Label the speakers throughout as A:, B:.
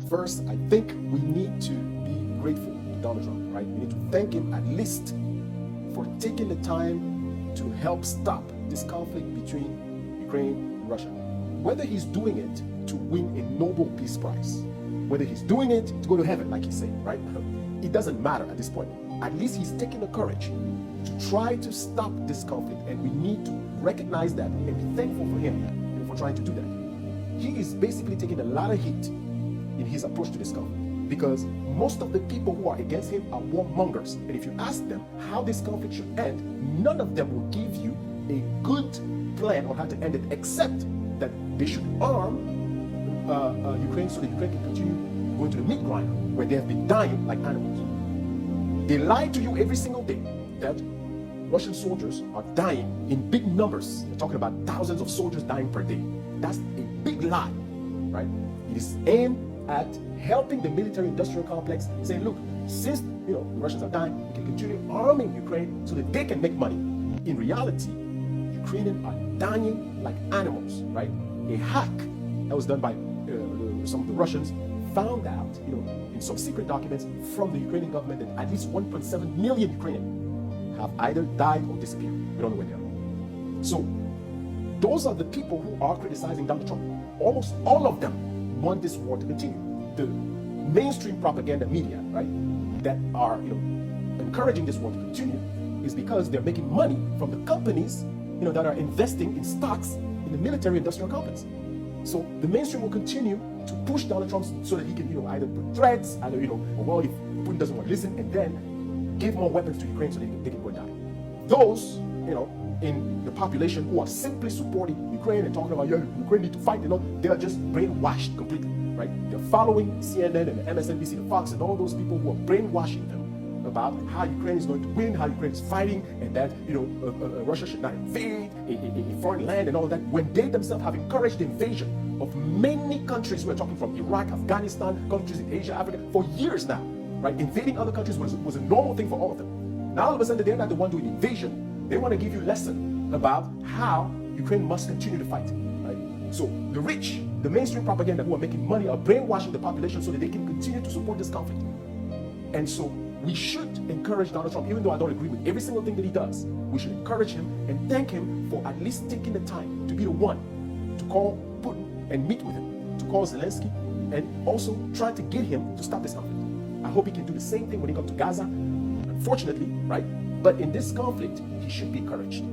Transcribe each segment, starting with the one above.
A: First, I think we need to be grateful to Donald Trump, right? We need to thank him at least for taking the time to help stop this conflict between Ukraine and Russia. Whether he's doing it to win a Nobel Peace Prize, whether he's doing it to go to heaven, like he's saying, right? It doesn't matter at this point. At least he's taking the courage to try to stop this conflict, and we need to recognize that and be thankful for him for trying to do that. He is basically taking a lot of heat in his approach to this conflict, because most of the people who are against him are warmongers. And if you ask them how this conflict should end, none of them will give you a good plan on how to end it, except that they should arm Ukraine so that Ukraine can continue going to the meat grinder, where they have been dying like animals. They lie to you every single day that Russian soldiers are dying in big numbers. They're talking about thousands of soldiers dying per day. That's a big lie, right? It is aimed at helping the military-industrial complex, saying, look, since the Russians are dying, we can continue arming Ukraine so that they can make money. In reality, Ukrainians are dying like animals, right? A hack that was done by some of the Russians found out, in some secret documents from the Ukrainian government, that at least 1.7 million Ukrainians have either died or disappeared. We don't know where they are. So those are the people who are criticizing Donald Trump. Almost all of them want this war to continue. The mainstream propaganda media, right, that are encouraging this war to continue is because they're making money from the companies that are investing in stocks in the military-industrial complex. So the mainstream will continue to push Donald Trump so that he can either put threats, either if Putin doesn't want to listen, and then give more weapons to Ukraine so they can go and die. Those in the population who are simply supporting Ukraine and talking about Ukraine need to fight, they are just brainwashed completely, right? They're following CNN and MSNBC, the Fox, and all those people who are brainwashing them about how Ukraine is going to win, how Ukraine is fighting, and that Russia should not invade a foreign land and all of that, when they themselves have encouraged the invasion of many countries. We're talking from Iraq, Afghanistan, countries in Asia, Africa, for years now, right? Invading other countries was a normal thing for all of them. Now all of a sudden they're not the one doing invasion. They want to give you a lesson about how Ukraine must continue to fight, right? So the rich, the mainstream propaganda who are making money are brainwashing the population so that they can continue to support this conflict. And so we should encourage Donald Trump, even though I don't agree with every single thing that he does. We should encourage him and thank him for at least taking the time to be the one to call Putin and meet with him, to call Zelensky, and also try to get him to stop this conflict. I hope he can do the same thing when he comes to Gaza, unfortunately, right? But in this conflict, he should be encouraged.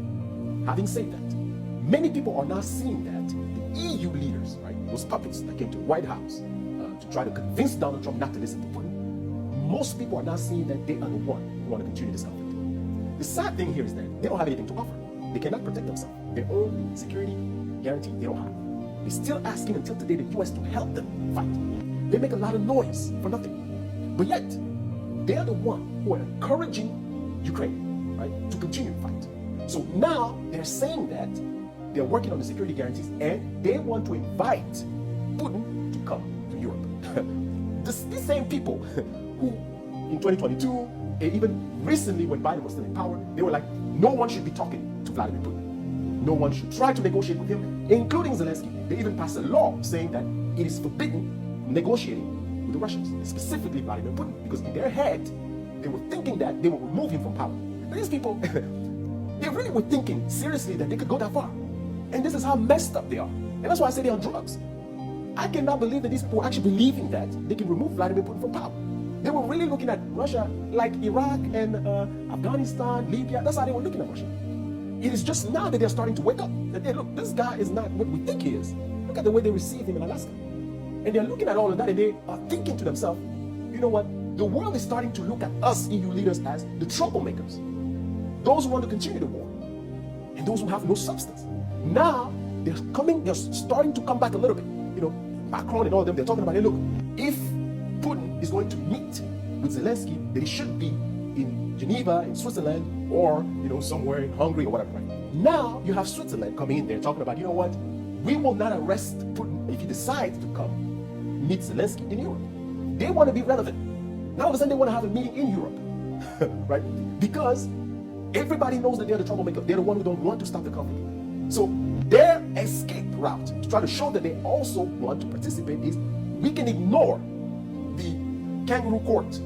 A: Having said that, many people are now seeing that the EU leaders, right, those puppets that came to the White House to try to convince Donald Trump not to listen to Putin, most people are now seeing that they are the one who want to continue this conflict. The sad thing here is that they don't have anything to offer. They cannot protect themselves. Their own security guarantee, they don't have. They're still asking until today the U.S. to help them fight. They make a lot of noise for nothing. But yet, they are the one who are encouraging Ukraine, right, to continue to fight. So now they're saying that they're working on the security guarantees and they want to invite Putin to come to Europe. These same people who in 2022, and even recently when Biden was still in power, they were like, no one should be talking to Vladimir Putin. No one should try to negotiate with him, including Zelensky. They even passed a law saying that it is forbidden negotiating with the Russians, specifically Vladimir Putin, because in their head, they were thinking that they will remove him from power. And these people, they really were thinking seriously that they could go that far. And this is how messed up they are. And that's why I say they're on drugs. I cannot believe that these people are actually believing that they can remove Vladimir Putin from power. They were really looking at Russia like Iraq and Afghanistan, Libya. That's how they were looking at Russia. It is just now that they're starting to wake up. That they look, this guy is not what we think he is. Look at the way they received him in Alaska. And they're looking at all of that and they are thinking to themselves, you know what? The world is starting to look at us EU leaders as the troublemakers. Those who want to continue the war. And those who have no substance. Now, they're starting to come back a little bit. Macron and all of them, they're talking about, hey, look, if Putin is going to meet with Zelensky, that he should be in Geneva, in Switzerland, or somewhere in Hungary or whatever. Right? Now you have Switzerland coming in there talking about, you know what? We will not arrest Putin if he decides to come meet Zelensky in Europe. They want to be relevant. Now all of a sudden they want to have a meeting in Europe, right? Because everybody knows that they're the troublemaker. They're the one who don't want to stop the conflict. So their escape route to try to show that they also want to participate is we can ignore kangaroo court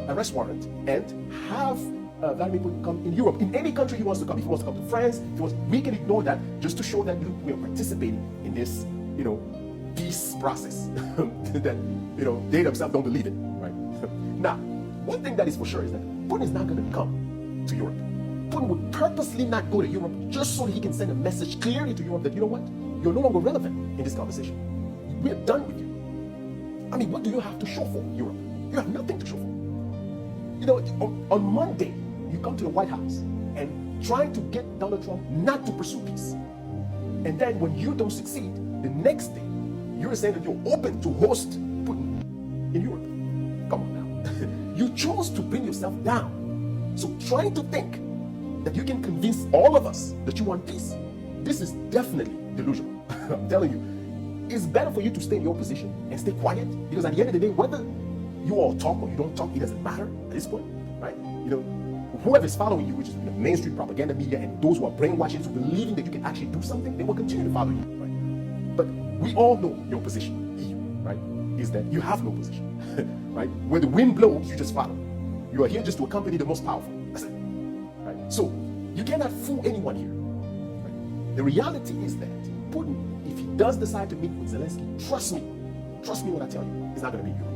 A: arrest warrant and have Vladimir Putin come in Europe, in any country he wants to come. If he wants to come to France, if he wants, we can ignore that just to show that look, we are participating in this, peace process that they themselves don't believe in. Right now, one thing that is for sure is that Putin is not going to come to Europe. Putin would purposely not go to Europe just so that he can send a message clearly to Europe that, you know what, you're no longer relevant in this conversation. We're done with you. I mean, what do you have to show for Europe? You have nothing to show for. On Monday, you come to the White House and trying to get Donald Trump not to pursue peace. And then when you don't succeed, the next day, you're saying that you're open to host Putin in Europe. Come on now. You chose to bring yourself down. So trying to think that you can convince all of us that you want peace, this is definitely delusional. I'm telling you, it's better for you to stay in your position and stay quiet, because at the end of the day, whether you all talk or you don't talk, it doesn't matter at this point, right? Whoever is following you, which is the mainstream propaganda media and those who are brainwashing into believing that you can actually do something, they will continue to follow you, right? But we all know your position, EU, right? Is that you have no position, right? Where the wind blows, you just follow. You are here just to accompany the most powerful. That's it, right? So you cannot fool anyone here. Right? The reality is that Putin, if he does decide to meet with Zelensky, trust me when I tell you, it's not going to be Europe.